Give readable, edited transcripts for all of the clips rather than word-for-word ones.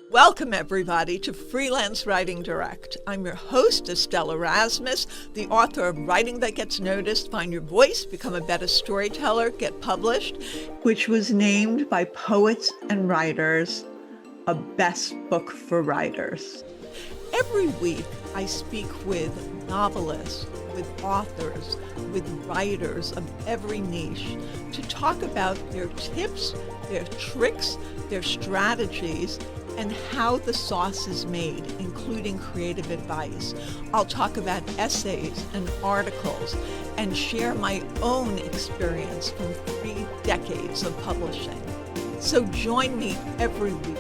Welcome, everybody, to Freelance Writing Direct. I'm your host, Estelle Erasmus, the author of Writing That Gets Noticed, Find Your Voice, Become a Better Storyteller, Get Published, which was named by Poets and Writers a best book for writers. Every week, I speak with novelists, with authors, with writers of every niche to talk about their tips, their tricks, their strategies, and how the sauce is made, including creative advice. I'll talk about essays and articles and share my own experience from 3 decades of publishing. So join me every week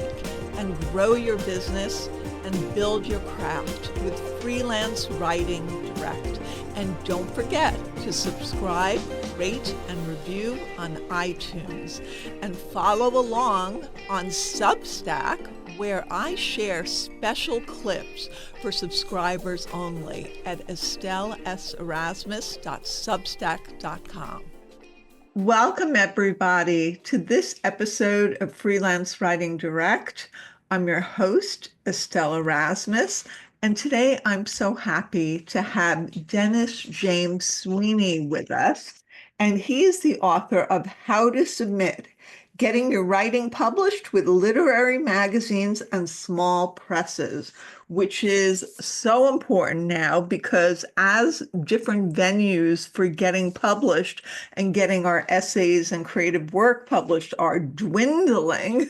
and grow your business and build your craft with Freelance Writing Direct. And don't forget to subscribe, rate, and review on iTunes. And follow along on Substack, where I share special clips for subscribers only at estelleserasmus.substack.com. Welcome, everybody, to this episode of Freelance Writing Direct. I'm your host, Estelle Erasmus, and today I'm so happy to have Dennis James Sweeney with us, and he is the author of How to Submit: Getting Your Writing Published with Literary Magazines and Small Presses, which is so important now because as different venues for getting published and getting our essays and creative work published are dwindling,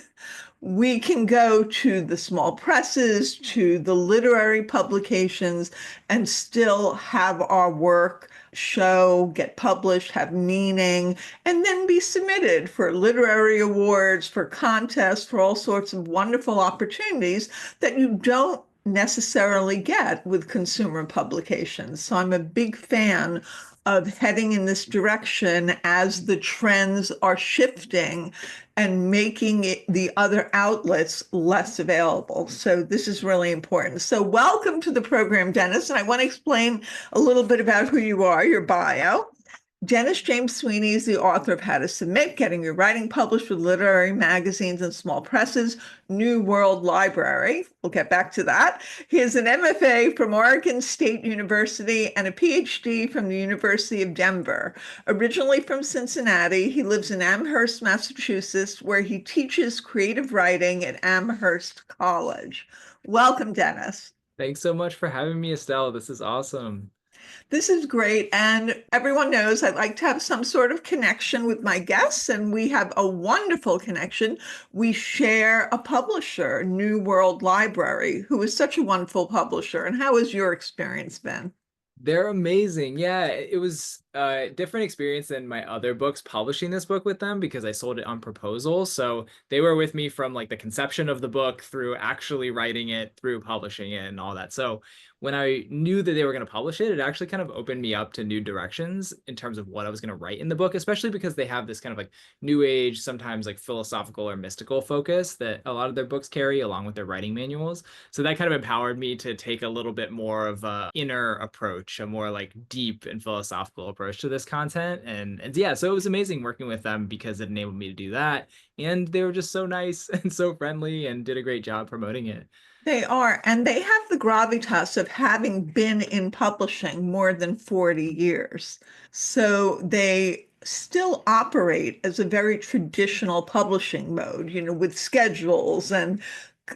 we can go to the small presses, to the literary publications, and still have our work show, get published, have meaning, and then be submitted for literary awards, for contests, for all sorts of wonderful opportunities that you don't necessarily get with consumer publications. So I'm a big fan of heading in this direction as the trends are shifting and making the other outlets less available. So this is really important. So welcome to the program, Dennis. And I want to explain a little bit about who you are, your bio. Dennis James Sweeney is the author of How to Submit: Getting Your Writing Published with Literary Magazines and Small Presses, New World Library. We'll get back to that. He is an MFA from Oregon State University and a PhD from the University of Denver. Originally from Cincinnati, he lives in Amherst, Massachusetts, where he teaches creative writing at Amherst College. Welcome, Dennis. Thanks so much for having me, Estelle. This is awesome. This is great. And everyone knows I like to have some sort of connection with my guests, and we have a wonderful connection. We share a publisher, New World Library, who is such a wonderful publisher. And how has your experience been? They're amazing. Yeah, it was a different experience than my other books publishing this book with them because I sold it on proposal. So they were with me from like the conception of the book through actually writing it, through publishing it and all that. So when I knew that they were going to publish it, it actually kind of opened me up to new directions in terms of what I was going to write in the book, especially because they have this kind of like new age, sometimes like philosophical or mystical focus that a lot of their books carry along with their writing manuals. So that kind of empowered me to take a little bit more of a inner approach, a more like deep and philosophical approach to this content. And yeah, so it was amazing working with them because it enabled me to do that. And they were just so nice and so friendly and did a great job promoting it. They are, and they have the gravitas of having been in publishing more than 40 years. So they still operate as a very traditional publishing mode, with schedules and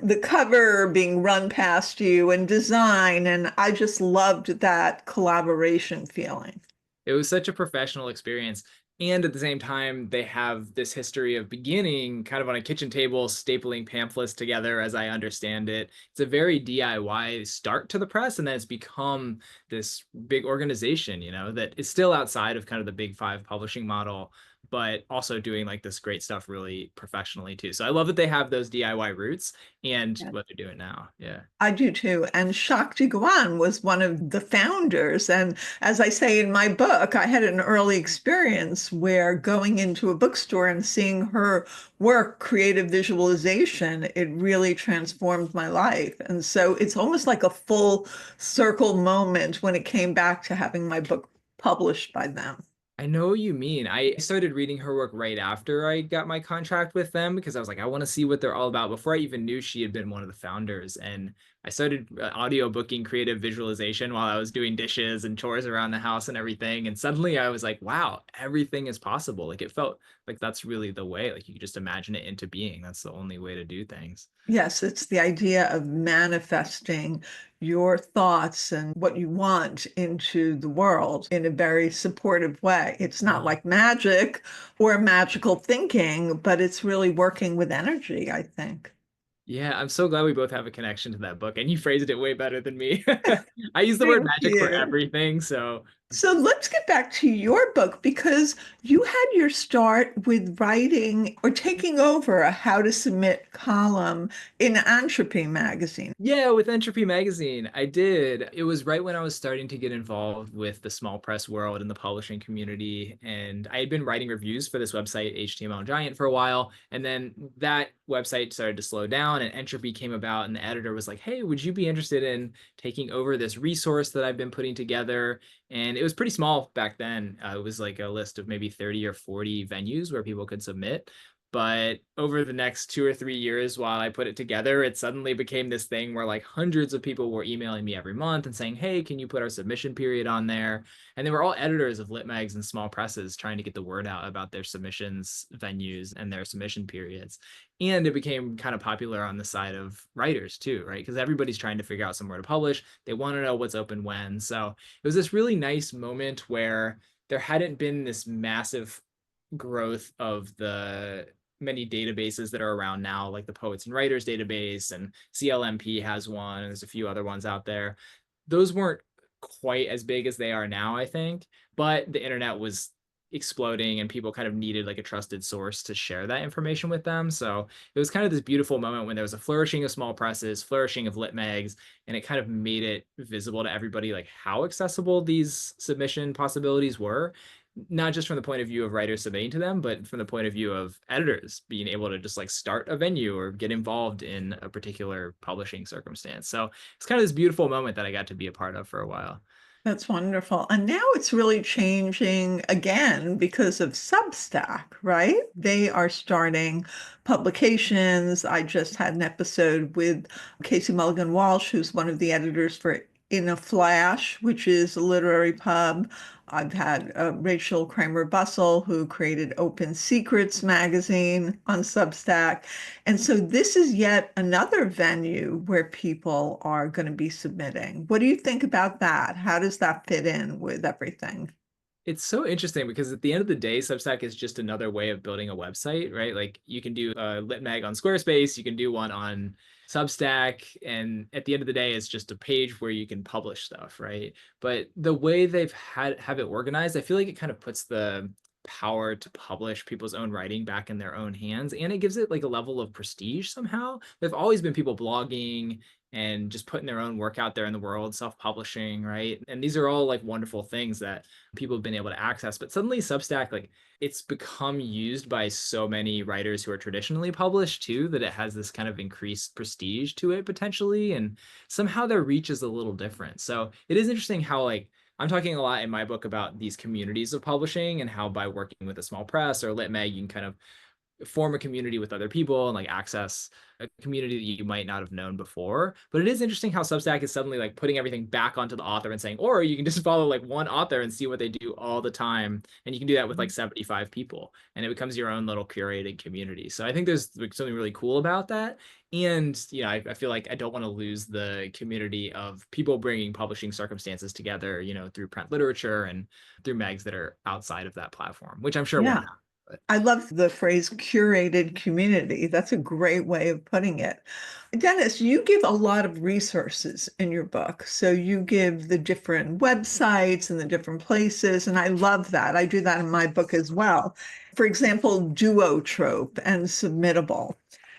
the cover being run past you and design. And I just loved that collaboration feeling. It was such a professional experience. And at the same time, they have this history of beginning kind of on a kitchen table, stapling pamphlets together, as I understand it. It's a very DIY start to the press, and then it's become this big organization, that is still outside of kind of the big 5 publishing model, but also doing like this great stuff really professionally too. So I love that they have those DIY roots and what they're doing now. Yeah. I do too. And Shakti Gawan was one of the founders. And as I say in my book, I had an early experience where going into a bookstore and seeing her work, creative visualization, it really transformed my life. And so it's almost like a full circle moment when it came back to having my book published by them. I know what you mean. I started reading her work right after I got my contract with them because I was like, I want to see what they're all about before I even knew she had been one of the founders. And I started audio booking creative visualization while I was doing dishes and chores around the house and everything. And suddenly I was like, wow, everything is possible. Like it felt like that's really the way. Like you could just imagine it into being. That's the only way to do things. Yes, it's the idea of manifesting your thoughts and what you want into the world in a very supportive way. It's not like magic or magical thinking, but it's really working with energy, I think. Yeah, I'm so glad we both have a connection to that book, and you phrased it way better than me. I use the word Thank magic for you. everything, so So let's get back to your book because you had your start with writing or taking over a How to Submit column in Entropy magazine. yeah, with Entropy Magazine, I did. It was right when I was starting to get involved with the small press world and the publishing community. And I had been writing reviews for this website, HTML Giant, for a while. And then that website started to slow down and Entropy came about. And the editor was like, hey, would you be interested in taking over this resource that I've been putting together? And it was pretty small back then. It was like a list of maybe 30 or 40 venues where people could submit. But over the next 2 or 3 years while I put it together, it suddenly became this thing where like hundreds of people were emailing me every month and saying, hey, can you put our submission period on there? And they were all editors of lit mags and small presses trying to get the word out about their submissions venues and their submission periods. And it became kind of popular on the side of writers too, right? Because everybody's trying to figure out somewhere to publish. They want to know what's open when. So it was this really nice moment where there hadn't been this massive growth of the many databases that are around now, like the Poets and Writers database, and CLMP has one, and there's a few other ones out there. Those weren't quite as big as they are now, I think, but the internet was exploding and people kind of needed like a trusted source to share that information with them. So it was kind of this beautiful moment when there was a flourishing of small presses, flourishing of lit mags, and it kind of made it visible to everybody like how accessible these submission possibilities were, not just from the point of view of writers submitting to them, but from the point of view of editors being able to just like start a venue or get involved in a particular publishing circumstance. So it's kind of this beautiful moment that I got to be a part of for a while. That's wonderful. And now it's really changing again because of Substack, right? They are starting publications. I just had an episode with Casey Mulligan Walsh, who's one of the editors for In a Flash, which is a literary pub. I've had Rachel Kramer Bussell, who created Open Secrets magazine on Substack. And so this is yet another venue where people are going to be submitting. What do you think about that? How does that fit in with everything? It's so interesting because at the end of the day, Substack is just another way of building a website, right? Like you can do a lit mag on Squarespace, you can do one on Substack, and at the end of the day, it's just a page where you can publish stuff, right? But the way they've had have it organized, I feel like it kind of puts the power to publish people's own writing back in their own hands, and it gives it like a level of prestige somehow. There've always been people blogging and just putting their own work out there in the world, self-publishing, right? And these are all like wonderful things that people have been able to access. But suddenly Substack, like it's become used by so many writers who are traditionally published too, that it has this kind of increased prestige to it potentially. And somehow their reach is a little different. So it is interesting how like I'm talking a lot in my book about these communities of publishing and how by working with a small press or lit mag, you can kind of form a community with other people and like access a community that you might not have known before. But it is interesting how Substack is suddenly like putting everything back onto the author and saying, or you can just follow like one author and see what they do all the time. And you can do that with like 75 people and it becomes your own little curated community. So I think there's like something really cool about that. And, you know, I feel like I don't want to lose the community of people bringing publishing circumstances together, you know, through print literature and through mags that are outside of that platform, which I'm sure won't Yeah. happen. But I love the phrase curated community. That's a great way of putting it. Dennis, you give a lot of resources in your book. So you give the different websites and the different places, and I love that. I do that in my book as well. For example, duotrope and submittable.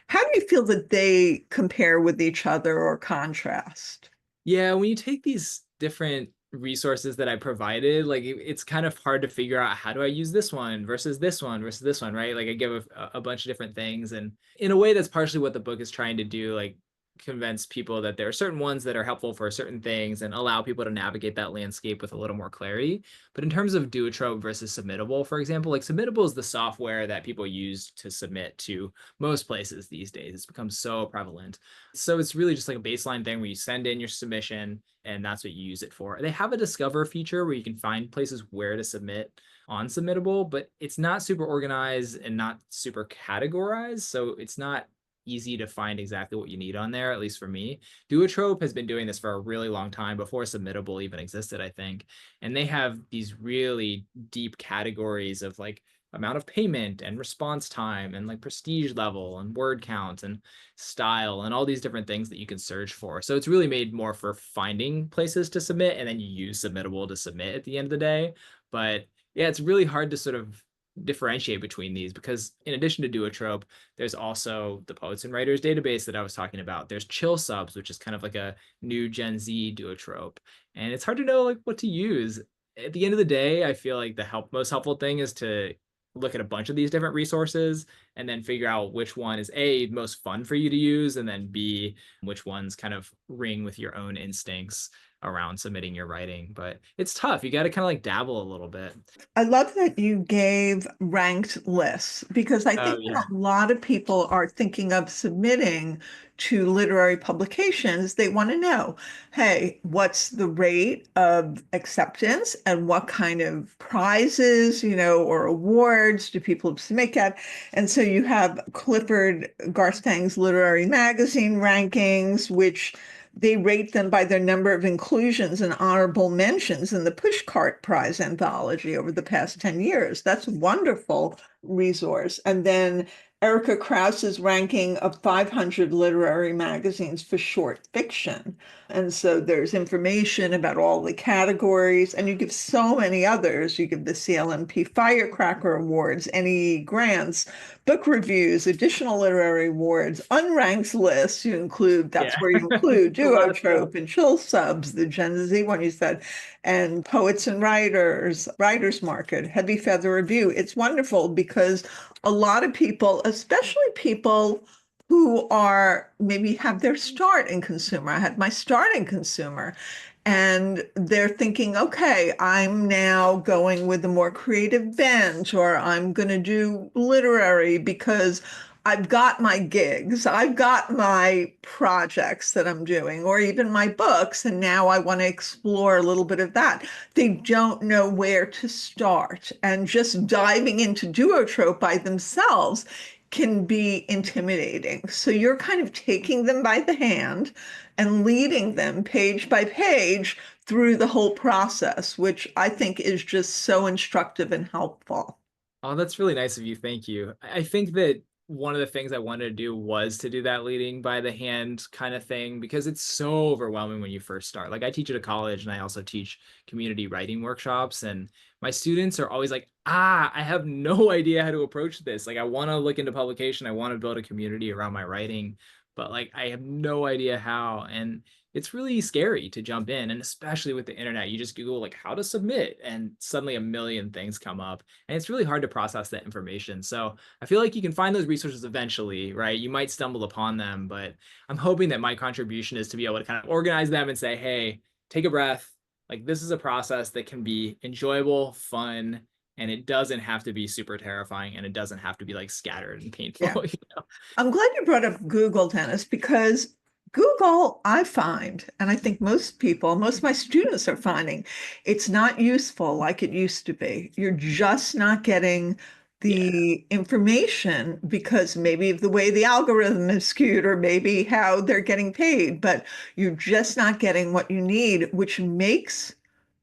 How do you feel that they compare with each other or contrast? yeah, when you take these different resources that I provided, like it's kind of hard to figure out how do I use this one versus this one versus this one, right? Like I give a bunch of different things, and in a way, that's partially what the book is trying to do. Like convince people that there are certain ones that are helpful for certain things and allow people to navigate that landscape with a little more clarity. But in terms of Duotrope versus Submittable, for example, like Submittable is the software that people use to submit to most places these days. It's become so prevalent. So it's really just like a baseline thing where you send in your submission and that's what you use it for. They have a discover feature where you can find places where to submit on Submittable, but it's not super organized and not super categorized. So it's not easy to find exactly what you need on there, at least for me. Duotrope has been doing this for a really long time before Submittable even existed, I think. And they have these really deep categories of like amount of payment and response time and like prestige level and word count and style and all these different things that you can search for. So it's really made more for finding places to submit, and then you use Submittable to submit at the end of the day. But yeah, it's really hard to sort of differentiate between these because in addition to Duotrope, there's also the Poets and Writers database that I was talking about. There's Chill Subs, which is kind of like a new Gen Z Duotrope. And it's hard to know like what to use. At the end of the day, I feel like the most helpful thing is to look at a bunch of these different resources and then figure out which one is A, most fun for you to use, and then B, which ones kind of ring with your own instincts around submitting your writing. But it's tough. You got to kind of like dabble a little bit. I love that you gave ranked lists because I Oh think yeah. that a lot of people are thinking of submitting to literary publications. They want to know, hey, what's the rate of acceptance and what kind of prizes, or awards do people submit at? And so you have Clifford Garstang's literary magazine rankings, which they rate them by their number of inclusions and honorable mentions in the Pushcart Prize anthology over the past 10 years. That's a wonderful resource. And then Erica Krause's ranking of 500 literary magazines for short fiction. And so there's information about all the categories, and you give so many others. You give the CLMP Firecracker Awards, any grants, book reviews, additional literary awards, unranked lists. That's Yeah. where you include A lot of stuff. Duotrope and Chill Subs, the Gen Z one you said, and Poets and Writers, Writers Market, Heavy Feather Review. It's wonderful because a lot of people, especially people who are maybe have their start in consumer. I had my start in consumer, and they're thinking, okay, I'm now going with a more creative bent, or I'm going to do literary because I've got my gigs, I've got my projects that I'm doing, or even my books, and now I want to explore a little bit of that. They don't know where to start, and just diving into Duotrope by themselves can be intimidating. So you're kind of taking them by the hand and leading them page by page through the whole process, which I think is just so instructive and helpful. Oh, that's really nice of you. Thank you. I think that one of the things I wanted to do was to do that leading by the hand kind of thing because it's so overwhelming when you first start. Like I teach at a college and I also teach community writing workshops, and my students are always like, I have no idea how to approach this. Like I want to look into publication, I want to build a community around my writing, but like I have no idea how. And it's really scary to jump in, and especially with the internet, you just Google like how to submit and suddenly a million things come up, and it's really hard to process that information. So I feel like you can find those resources eventually, right? You might stumble upon them, but I'm hoping that my contribution is to be able to kind of organize them and say, hey, take a breath. Like this is a process that can be enjoyable, fun, and it doesn't have to be super terrifying, and it doesn't have to be like scattered and painful. Yeah. I'm glad you brought up Google, Dennis, because Google, I find, and I think most people, most of my students are finding, it's not useful like it used to be. You're just not getting Yeah. the information because maybe of the way the algorithm is skewed or maybe how they're getting paid, but you're just not getting what you need, which makes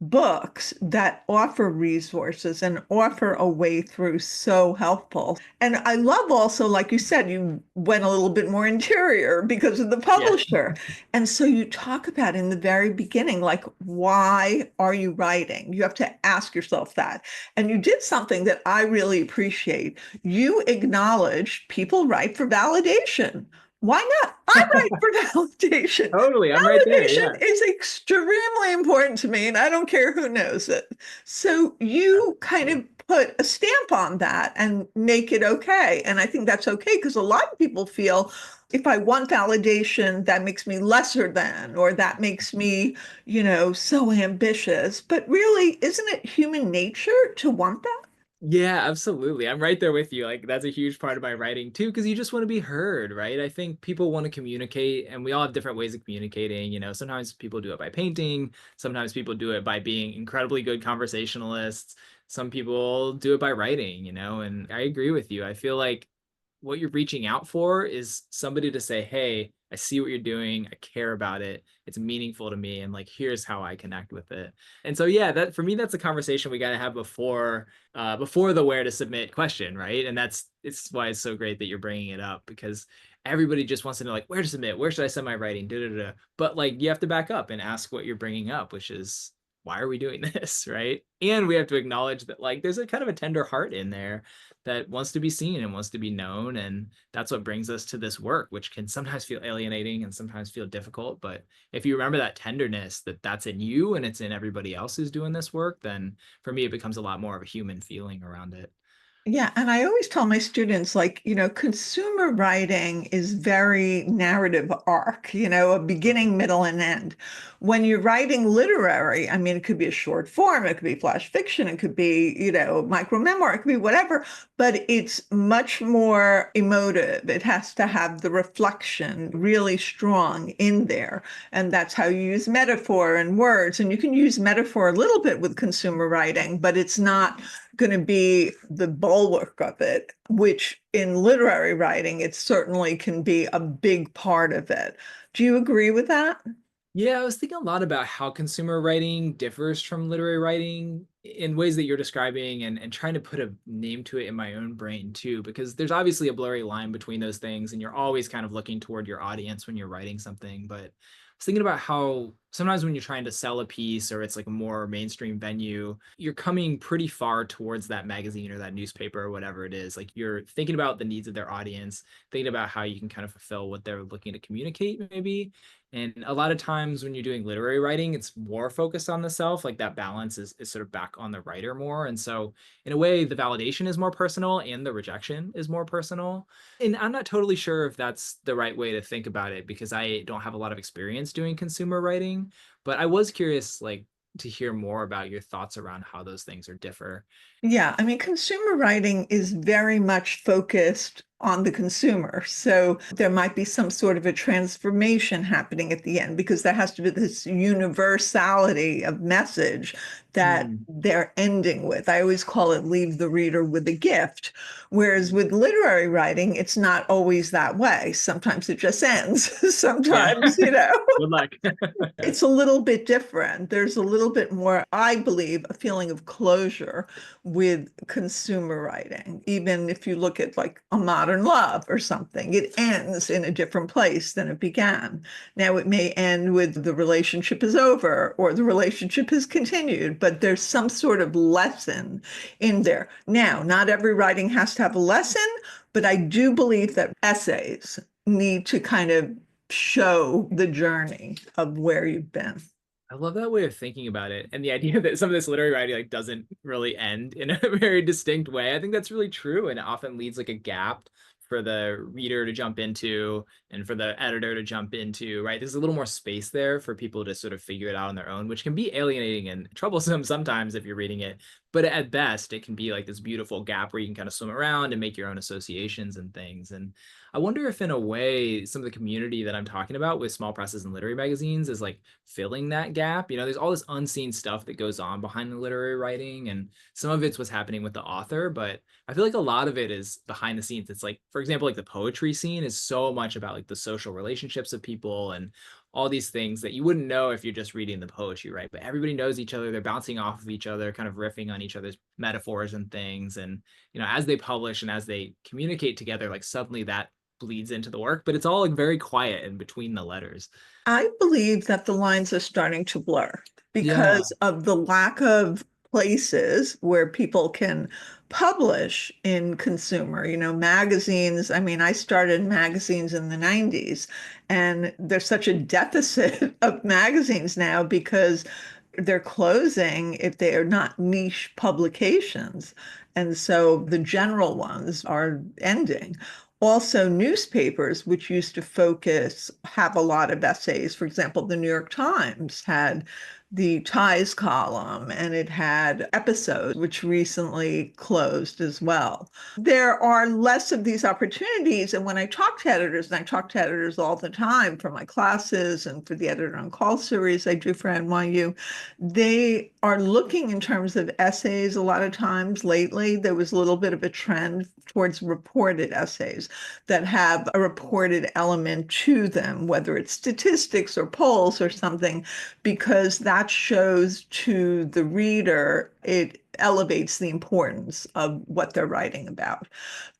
books that offer resources and offer a way through so helpful. And I love also, like you said, you went a little bit more interior because of the Yeah. publisher. And so you talk about in the very beginning, like, why are you writing? You have to ask yourself that. And you did something that I really appreciate. You acknowledged people write for validation. Why not? I write for validation. Totally. I'm right there. Validation Yeah. is extremely important to me, and I don't care who knows it. So you kind of put a stamp on that and make it okay. And I think that's okay because a lot of people feel if I want validation, that makes me lesser than, or that makes me, so ambitious. But really, isn't it human nature to want that? Yeah, absolutely. I'm right there with you. Like that's a huge part of my writing too, because you just want to be heard, right? I think people want to communicate and we all have different ways of communicating. Sometimes people do it by painting, sometimes people do it by being incredibly good conversationalists. Some people do it by writing, and I agree with you. I feel like what you're reaching out for is somebody to say, "Hey, I see what you're doing. I care about it. It's meaningful to me, and like here's how I connect with it." And so, yeah, that for me, that's a conversation we got to have before the where to submit question, right? And it's why it's so great that you're bringing it up because everybody just wants to know like where to submit, where should I send my writing, da da da. But like you have to back up and ask what you're bringing up, which is why are we doing this, right? And we have to acknowledge that like there's a kind of a tender heart in there that wants to be seen and wants to be known. And that's what brings us to this work, which can sometimes feel alienating and sometimes feel difficult. But if you remember that tenderness that that's in you and it's in everybody else who's doing this work, then for me, it becomes a lot more of a human feeling around it. Yeah, and I always tell my students, like, consumer writing is very narrative arc, a beginning, middle, and end. When you're writing literary, I mean, it could be a short form, it could be flash fiction, it could be, micro memoir, it could be whatever, but it's much more emotive. It has to have the reflection really strong in there. And that's how you use metaphor and words. And you can use metaphor a little bit with consumer writing, but it's not going to be the bulwark of it, which in literary writing, it certainly can be a big part of it. Do you agree with that? Yeah, I was thinking a lot about how consumer writing differs from literary writing in ways that you're describing and trying to put a name to it in my own brain too, because there's obviously a blurry line between those things, and you're always kind of looking toward your audience when you're writing something. But I was thinking about how sometimes when you're trying to sell a piece or it's like a more mainstream venue, you're coming pretty far towards that magazine or that newspaper or whatever it is. Like you're thinking about the needs of their audience, thinking about how you can kind of fulfill what they're looking to communicate, maybe. And a lot of times when you're doing literary writing, it's more focused on the self, like that balance is sort of back on the writer more. And so, in a way, the validation is more personal and the rejection is more personal. And I'm not totally sure if that's the right way to think about it because I don't have a lot of experience doing consumer writing. But I was curious, like, to hear more about your thoughts around how those things are differ. Yeah, I mean, consumer writing is very much focused on the consumer. So there might be some sort of a transformation happening at the end because there has to be this universality of message that Mm, they're ending with. I always call it leave the reader with a gift. Whereas with literary writing, it's not always that way. Sometimes it just ends. yeah. Sometimes, Good luck. it's a little bit different. There's a little bit more, I believe, a feeling of closure with consumer writing. Even if you look at like A Modern Love or something, it ends in a different place than it began. Now it may end with the relationship is over or the relationship has continued, but there's some sort of lesson in there. Now, not every writing has to have a lesson, but I do believe that essays need to kind of show the journey of where you've been. I love that way of thinking about it. And the idea that some of this literary writing like doesn't really end in a very distinct way. I think that's really true. And it often leads like a gap for the reader to jump into and for the editor to jump into, right? There's a little more space there for people to sort of figure it out on their own, which can be alienating and troublesome sometimes if you're reading it. But at best, it can be like this beautiful gap where you can kind of swim around and make your own associations and things. And I wonder if, in a way, some of the community that I'm talking about with small presses and literary magazines is like filling that gap. There's all this unseen stuff that goes on behind the literary writing, and some of it's what's happening with the author, but I feel like a lot of it is behind the scenes. It's like, for example, like the poetry scene is so much about like the social relationships of people and all these things that you wouldn't know if you're just reading the poetry, right? But everybody knows each other. They're bouncing off of each other, kind of riffing on each other's metaphors and things. And, as they publish and as they communicate together, like suddenly that bleeds into the work, but it's all like very quiet in between the letters. I believe that the lines are starting to blur Yeah. because of the lack of places where people can publish in consumer, magazines. I mean, I started magazines in the 90s, and there's such a deficit of magazines now because they're closing if they are not niche publications. And so the general ones are ending. Also, newspapers, which used to have a lot of essays. For example, the New York Times had the ties column, and it had episodes, which recently closed as well. There are less of these opportunities. And when I talk to editors, and I talk to editors all the time for my classes and for the Editor on Call series I do for NYU, they are looking in terms of essays a lot of times. Lately, there was a little bit of a trend towards reported essays that have a reported element to them, whether it's statistics or polls or something, because that shows to the reader, it elevates the importance of what they're writing about.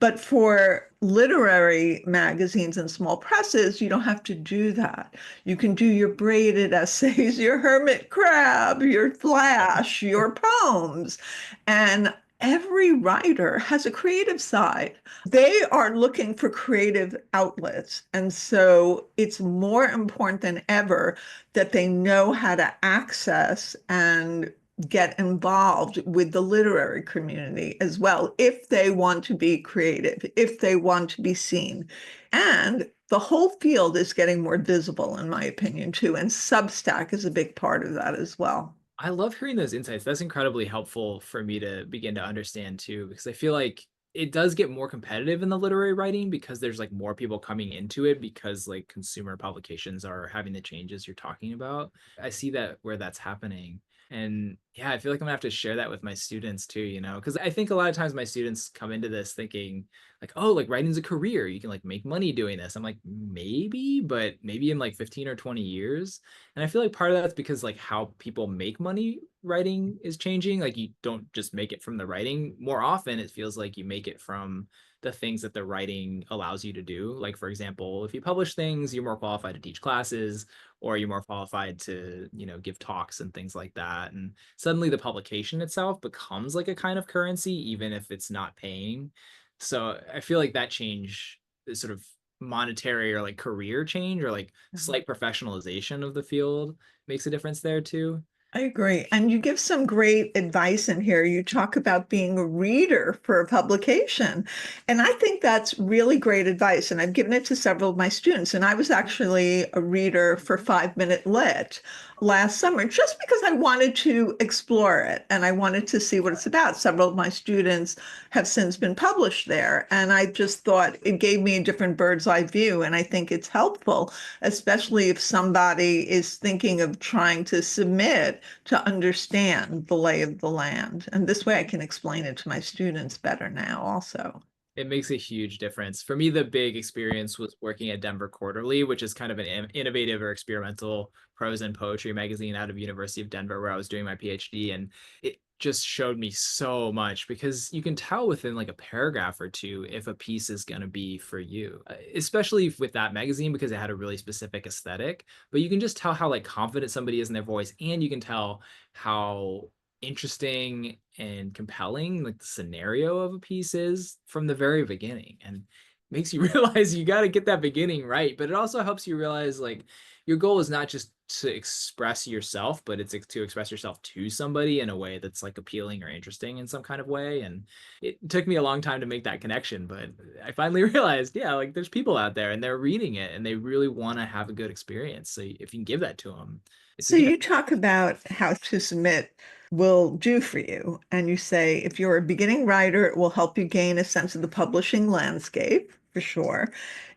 But for literary magazines and small presses, you don't have to do that. You can do your braided essays, your hermit crab, your flash, your poems. And every writer has a creative side. They are looking for creative outlets. And so it's more important than ever that they know how to access and get involved with the literary community as well, if they want to be creative, if they want to be seen. And the whole field is getting more visible, in my opinion, too. And Substack is a big part of that as well. I love hearing those insights. That's incredibly helpful for me to begin to understand too, because I feel like it does get more competitive in the literary writing because there's like more people coming into it because like consumer publications are having the changes you're talking about. I see that where that's happening. And yeah, I feel like I'm gonna have to share that with my students too, because I think a lot of times my students come into this thinking like, oh, like writing's a career. You can like make money doing this. I'm like, maybe, but maybe in like 15 or 20 years. And I feel like part of that's because like how people make money writing is changing. Like you don't just make it from the writing. More often it feels like you make it from the things that the writing allows you to do. Like for example, if you publish things, you're more qualified to teach classes, or you're more qualified to, give talks and things like that. And suddenly the publication itself becomes like a kind of currency, even if it's not paying. So I feel like that change is sort of monetary or like career change or like slight professionalization of the field makes a difference there too. I agree. And you give some great advice in here. You talk about being a reader for a publication. And I think that's really great advice. And I've given it to several of my students. And I was actually a reader for 5 Minute Lit last summer just because I wanted to explore it and I wanted to see what it's about. Several of my students have since been published there. And I just thought it gave me a different bird's eye view. And I think it's helpful, especially if somebody is thinking of trying to submit, to understand the lay of the land. And this way I can explain it to my students better now also. It makes a huge difference. For me, the big experience was working at Denver Quarterly, which is kind of an innovative or experimental prose and poetry magazine out of University of Denver, where I was doing my PhD. And it just showed me so much because you can tell within like a paragraph or two if a piece is going to be for you, especially with that magazine because it had a really specific aesthetic. But you can just tell how like confident somebody is in their voice, and you can tell how interesting and compelling like the scenario of a piece is from the very beginning, and makes you realize you got to get that beginning right. But it also helps you realize like your goal is not just to express yourself, but it's to express yourself to somebody in a way that's like appealing or interesting in some kind of way. And it took me a long time to make that connection, but I finally realized, yeah, like there's people out there and they're reading it and they really want to have a good experience. So if you can give that to them, it's a So gift. you talk about how to submit will do for you. And you say if you're a beginning writer, it will help you gain a sense of the publishing landscape, for sure.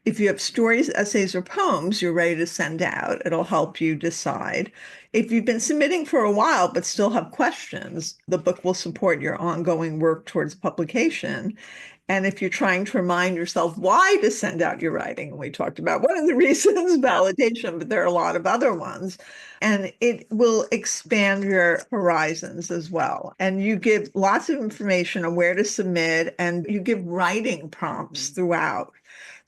If you have stories, essays, or poems you're ready to send out, it'll help you decide. If you've been submitting for a while but still have questions, the book will support your ongoing work towards publication. And if you're trying to remind yourself why to send out your writing, and we talked about one of the reasons, validation, but there are a lot of other ones, and it will expand your horizons as well. And you give lots of information on where to submit, and you give writing prompts throughout.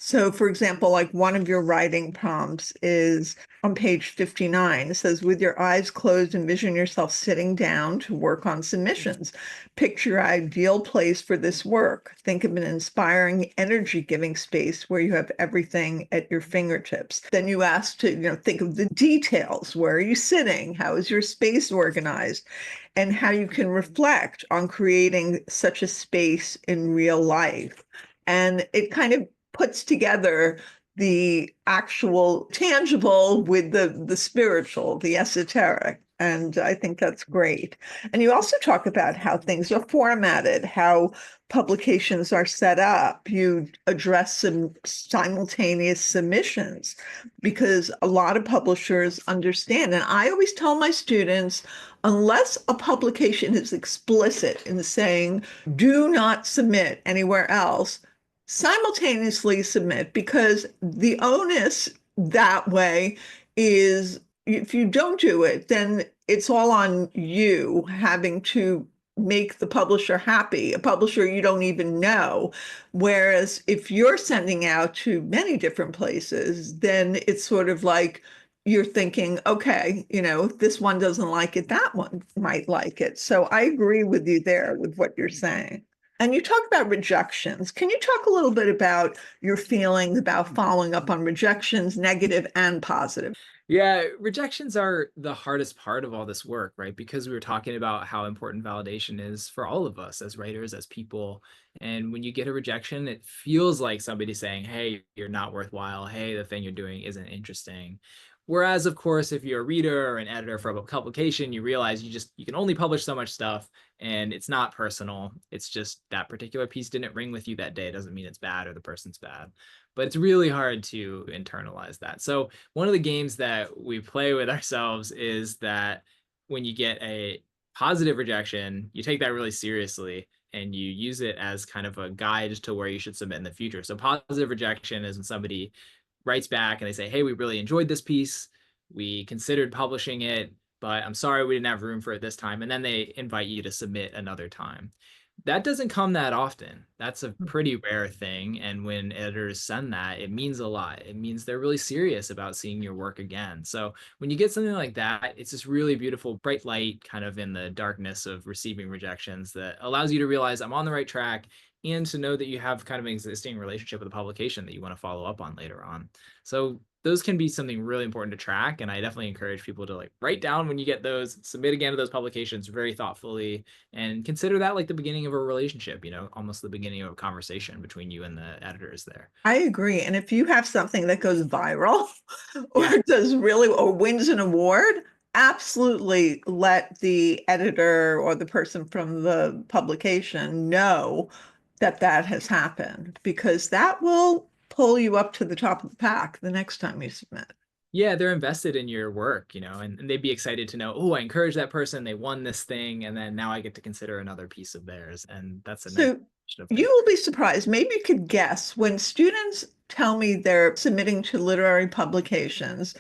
So, for example, like one of your writing prompts is on page 59. It says, with your eyes closed, envision yourself sitting down to work on submissions. Picture your ideal place for this work. Think of an inspiring, energy-giving space where you have everything at your fingertips. Then you ask to, think of the details. Where are you sitting? How is your space organized? And how you can reflect on creating such a space in real life. And it kind of puts together the actual tangible with the spiritual, the esoteric. And I think that's great. And you also talk about how things are formatted, how publications are set up. You address some simultaneous submissions because a lot of publishers understand. And I always tell my students, unless a publication is explicit in saying, do not submit anywhere else, simultaneously submit, because the onus that way is if you don't do it, then it's all on you having to make the publisher happy, a publisher you don't even know. Whereas if you're sending out to many different places, then it's sort of like you're thinking, okay, if this one doesn't like it, that one might like it. So I agree with you there with what you're saying. And you talk about rejections. Can you talk a little bit about your feelings about following up on rejections, negative and positive? Yeah, rejections are the hardest part of all this work, right? Because we were talking about how important validation is for all of us as writers, as people. And when you get a rejection, it feels like somebody saying, hey, you're not worthwhile. Hey, the thing you're doing isn't interesting. Whereas, of course, if you're a reader or an editor for a publication, you realize you can only publish so much stuff and it's not personal. It's just that particular piece didn't ring with you that day. It doesn't mean it's bad or the person's bad. But it's really hard to internalize that. So one of the games that we play with ourselves is that when you get a positive rejection, you take that really seriously and you use it as kind of a guide to where you should submit in the future. So positive rejection is when somebody writes back and they say, hey, we really enjoyed this piece. We considered publishing it, but I'm sorry we didn't have room for it this time. And then they invite you to submit another time. That doesn't come that often. That's a pretty rare thing. And when editors send that, it means a lot. It means they're really serious about seeing your work again. So when you get something like that, it's this really beautiful, bright light kind of in the darkness of receiving rejections that allows you to realize I'm on the right track and to know that you have kind of an existing relationship with the publication that you want to follow up on later on. So those can be something really important to track. And I definitely encourage people to write down when you get those, submit again to those publications very thoughtfully, and consider that like the beginning of a relationship, almost the beginning of a conversation between you and the editors there. I agree. And if you have something that goes viral or Yeah. does really or wins an award, absolutely let the editor or the person from the publication know that that has happened, because that will pull you up to the top of the pack the next time you submit. Yeah, they're invested in your work, and they'd be excited to know, oh, I encouraged that person, they won this thing, and then now I get to consider another piece of theirs. And that's a nice So of you things. will be surprised. Maybe you could guess when students tell me they're submitting to literary publications,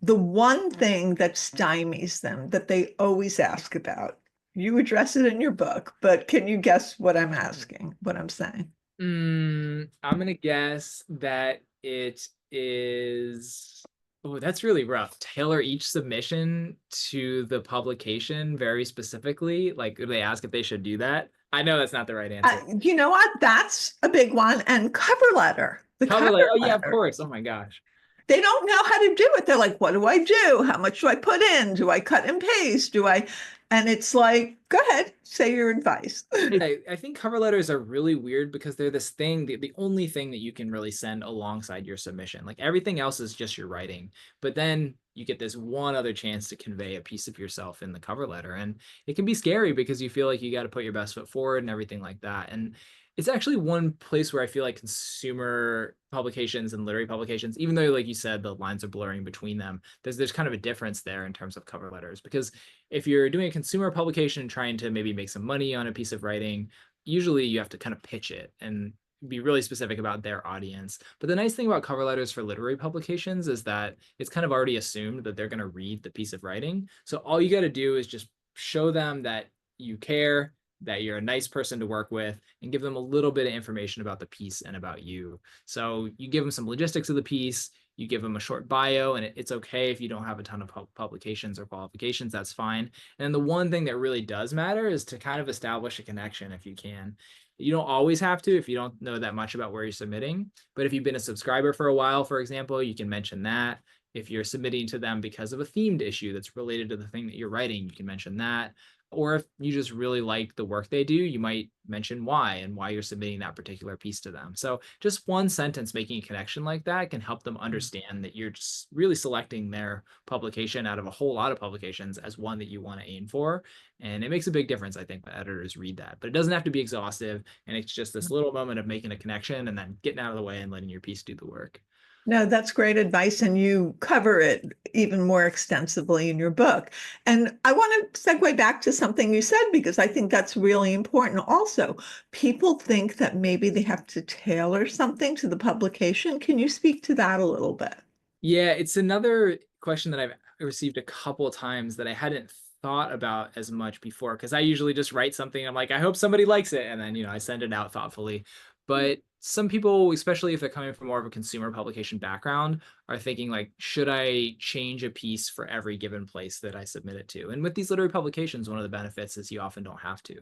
the one thing that stymies them that they always ask about. You address it in your book, but can you guess what I'm asking, what I'm saying? I'm gonna guess that it is. Oh, that's really rough. Tailor each submission to the publication very specifically. Like, do they ask if they should do that? I know that's not the right answer. You know what? That's a big one. And cover letter, the Cover cover letter. Oh yeah, of letter. course. Oh my gosh. They don't know how to do it. They're like, what do I do? How much do I put in? Do I cut and paste? Do I? And it's like, go ahead, say your advice. I think cover letters are really weird because they're this thing, the only thing that you can really send alongside your submission. Like everything else is just your writing. But then you get this one other chance to convey a piece of yourself in the cover letter. And it can be scary because you feel like you got to put your best foot forward and everything like that. And it's actually one place where I feel like consumer publications and literary publications, even though, like you said, the lines are blurring between them, there's kind of a difference there in terms of cover letters. Because if you're doing a consumer publication and trying to maybe make some money on a piece of writing, usually you have to kind of pitch it and be really specific about their audience. But the nice thing about cover letters for literary publications is that it's kind of already assumed that they're going to read the piece of writing. So all you got to do is just show them that you care, that you're a nice person to work with, and give them a little bit of information about the piece and about you. So you give them some logistics of the piece, you give them a short bio, and it's okay if you don't have a ton of publications or qualifications, that's fine. And the one thing that really does matter is to kind of establish a connection if you can. You don't always have to if you don't know that much about where you're submitting, but if you've been a subscriber for a while, for example, you can mention that. If you're submitting to them because of a themed issue that's related to the thing that you're writing, you can mention that. Or if you just really like the work they do, you might mention why and why you're submitting that particular piece to them. So just one sentence making a connection like that can help them understand that you're just really selecting their publication out of a whole lot of publications as one that you want to aim for. And it makes a big difference, I think, when editors read that. But it doesn't have to be exhaustive. And it's just this little moment of making a connection and then getting out of the way and letting your piece do the work. No, that's great advice. And you cover it even more extensively in your book. And I want to segue back to something you said, because I think that's really important. Also, people think that maybe they have to tailor something to the publication. Can you speak to that a little bit? Yeah, it's another question that I've received a couple of times that I hadn't thought about as much before, because I usually just write something. I'm like, I hope somebody likes it. And then, I send it out thoughtfully. But some people, especially if they're coming from more of a consumer publication background, are thinking like, should I change a piece for every given place that I submit it to? And with these literary publications, one of the benefits is you often don't have to.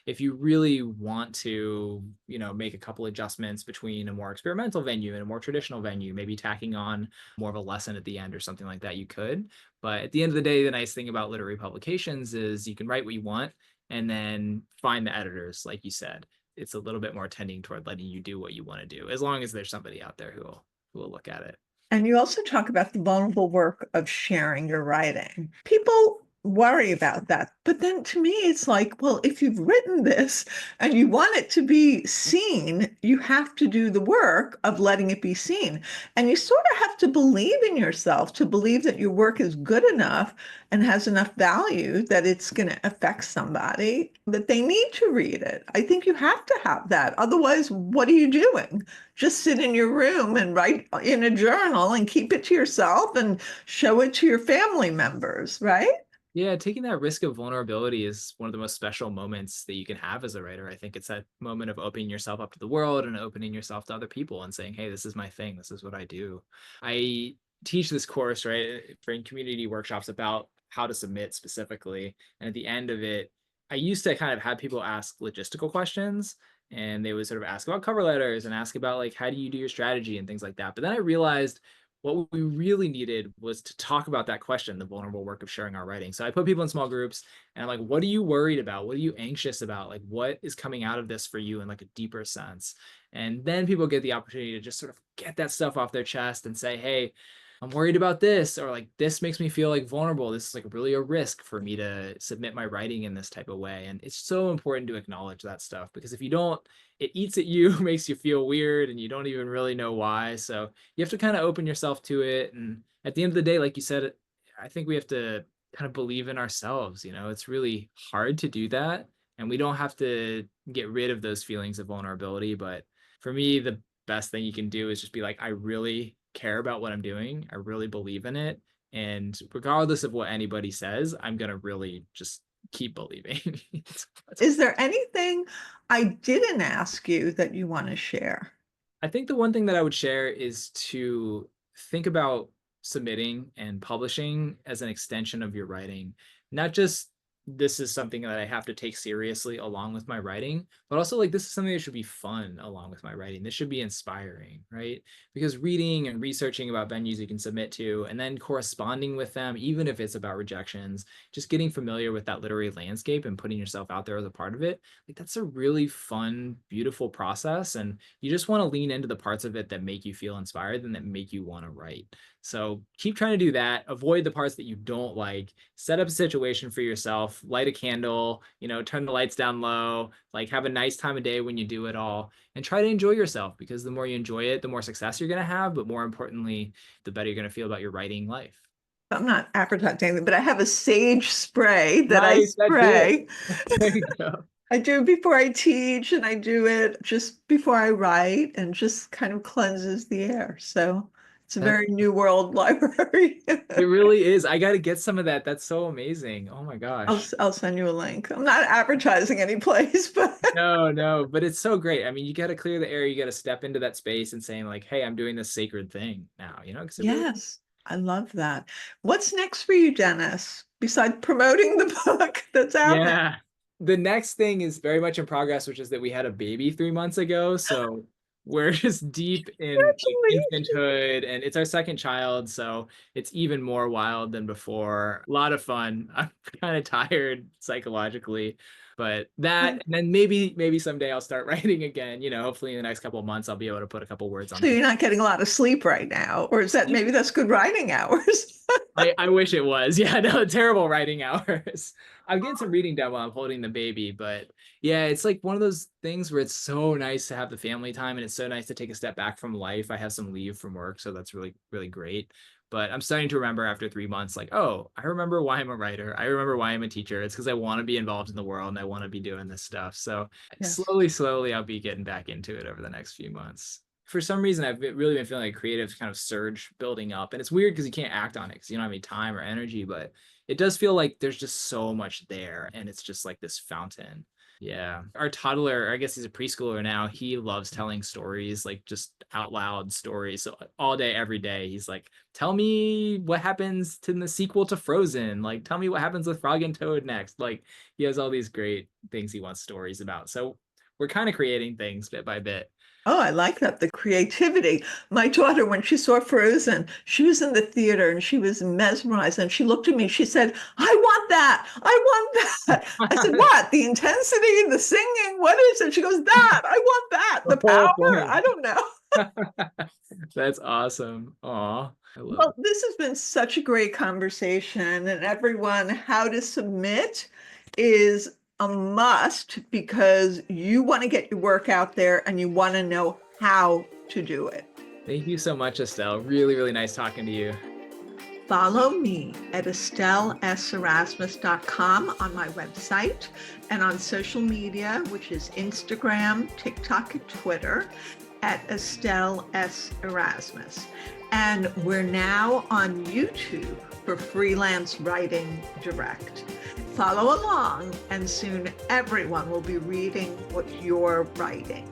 If you really want to, make a couple adjustments between a more experimental venue and a more traditional venue, maybe tacking on more of a lesson at the end or something like that, you could. But at the end of the day, the nice thing about literary publications is you can write what you want and then find the editors, like you said. It's a little bit more tending toward letting you do what you want to do, as long as there's somebody out there who will look at it. And you also talk about the vulnerable work of sharing your writing. People worry about that. But then to me, it's like, well, if you've written this and you want it to be seen, you have to do the work of letting it be seen. And you sort of have to believe in yourself to believe that your work is good enough and has enough value that it's going to affect somebody, that they need to read it. I think you have to have that. Otherwise, what are you doing? Just sit in your room and write in a journal and keep it to yourself and show it to your family members, right? Yeah, taking that risk of vulnerability is one of the most special moments that you can have as a writer. I think it's that moment of opening yourself up to the world and opening yourself to other people and saying, hey, this is my thing. This is what I do. I teach this course, right, for in community workshops about how to submit specifically. And at the end of it, I used to kind of have people ask logistical questions, and they would sort of ask about cover letters and ask about like, how do you do your strategy and things like that. But then I realized what we really needed was to talk about that question, the vulnerable work of sharing our writing. So I put people in small groups and I'm like, what are you worried about? What are you anxious about? Like, what is coming out of this for you in like a deeper sense? And then people get the opportunity to just sort of get that stuff off their chest and say, hey, I'm worried about this, or like, this makes me feel like vulnerable. This is like really a risk for me to submit my writing in this type of way. And it's so important to acknowledge that stuff, because if you don't, it eats at you, makes you feel weird, and you don't even really know why. So you have to kind of open yourself to it. And at the end of the day, like you said, I think we have to kind of believe in ourselves. It's really hard to do that. And we don't have to get rid of those feelings of vulnerability. But for me, the best thing you can do is just be like, I really care about what I'm doing. I really believe in it. And regardless of what anybody says, I'm going to really just keep believing. Is there anything I didn't ask you that you want to share? I think the one thing that I would share is to think about submitting and publishing as an extension of your writing, not just this is something that I have to take seriously along with my writing, but also like this is something that should be fun along with my writing. This should be inspiring, right? Because reading and researching about venues you can submit to and then corresponding with them, even if it's about rejections, just getting familiar with that literary landscape and putting yourself out there as a part of it, like that's a really fun, beautiful process. And you just want to lean into the parts of it that make you feel inspired and that make you want to write. So keep trying to do that. Avoid the parts that you don't like. Set up a situation for yourself. Light a candle, turn the lights down low, like have a nice time of day when you do it all, and try to enjoy yourself, because the more you enjoy it, the more success you're going to have. But more importantly, the better you're going to feel about your writing life. I'm not advertising anything, but I have a sage spray that I Nice. That's spray. it. There you go. I do it before I teach, and I do it just before I write, and just kind of cleanses the air. So it's a That very new world library. it really is. I got to get some of that. That's so amazing. Oh my gosh. I'll send you a link. I'm not advertising any place, but No, but it's so great. I mean, you got to clear the air. You got to step into that space and saying like, hey, I'm doing this sacred thing now, because it really. yes, I love that. What's next for you, Dennis, besides promoting the book that's out there? Yeah. The next thing is very much in progress, which is that we had a baby 3 months ago. So we're just deep in like infanthood, and it's our second child, so it's even more wild than before. A lot of fun. I'm kind of tired psychologically, but that, and then maybe someday I'll start writing again. Hopefully in the next couple of months I'll be able to put a couple words on So you're not getting a lot of sleep right now, or is that maybe that's good writing hours? I wish it was. Yeah, no, terrible writing hours. I'm getting some reading done while I'm holding the baby, but yeah, it's like one of those things where it's so nice to have the family time, and it's so nice to take a step back from life. I have some leave from work, so that's really, really great. But I'm starting to remember after 3 months, like, oh, I remember why I'm a writer. I remember why I'm a teacher. It's because I want to be involved in the world and I want to be doing this stuff. So Yes. slowly, I'll be getting back into it over the next few months. For some reason, I've really been feeling a creative kind of surge building up. And it's weird because you can't act on it because you don't have any time or energy, but it does feel like there's just so much there. And it's just like this fountain. Yeah. Our toddler, I guess he's a preschooler now, he loves telling stories, like just out loud stories. So all day, every day, he's like, tell me what happens in the sequel to Frozen. Like, tell me what happens with Frog and Toad next. Like, he has all these great things he wants stories about. So we're kind of creating things bit by bit. Oh, I like that, the creativity. My daughter, when she saw Frozen, she was in the theater and she was mesmerized. And she looked at me, she said, I want that. I want that. I said, what? The intensity, the singing, what is it? She goes, that. I want that. The power. I don't know. That's awesome. Aw, I love Well, it. this has been such a great conversation, and everyone, how to submit is a must because you want to get your work out there and you want to know how to do it. Thank you so much, Estelle. Really, really nice talking to you. Follow me at EstelleSerasmus.com on my website and on social media, which is Instagram, TikTok, and Twitter at Estelle S. Erasmus. And we're now on YouTube for Freelance Writing Direct. Follow along, and soon everyone will be reading what you're writing.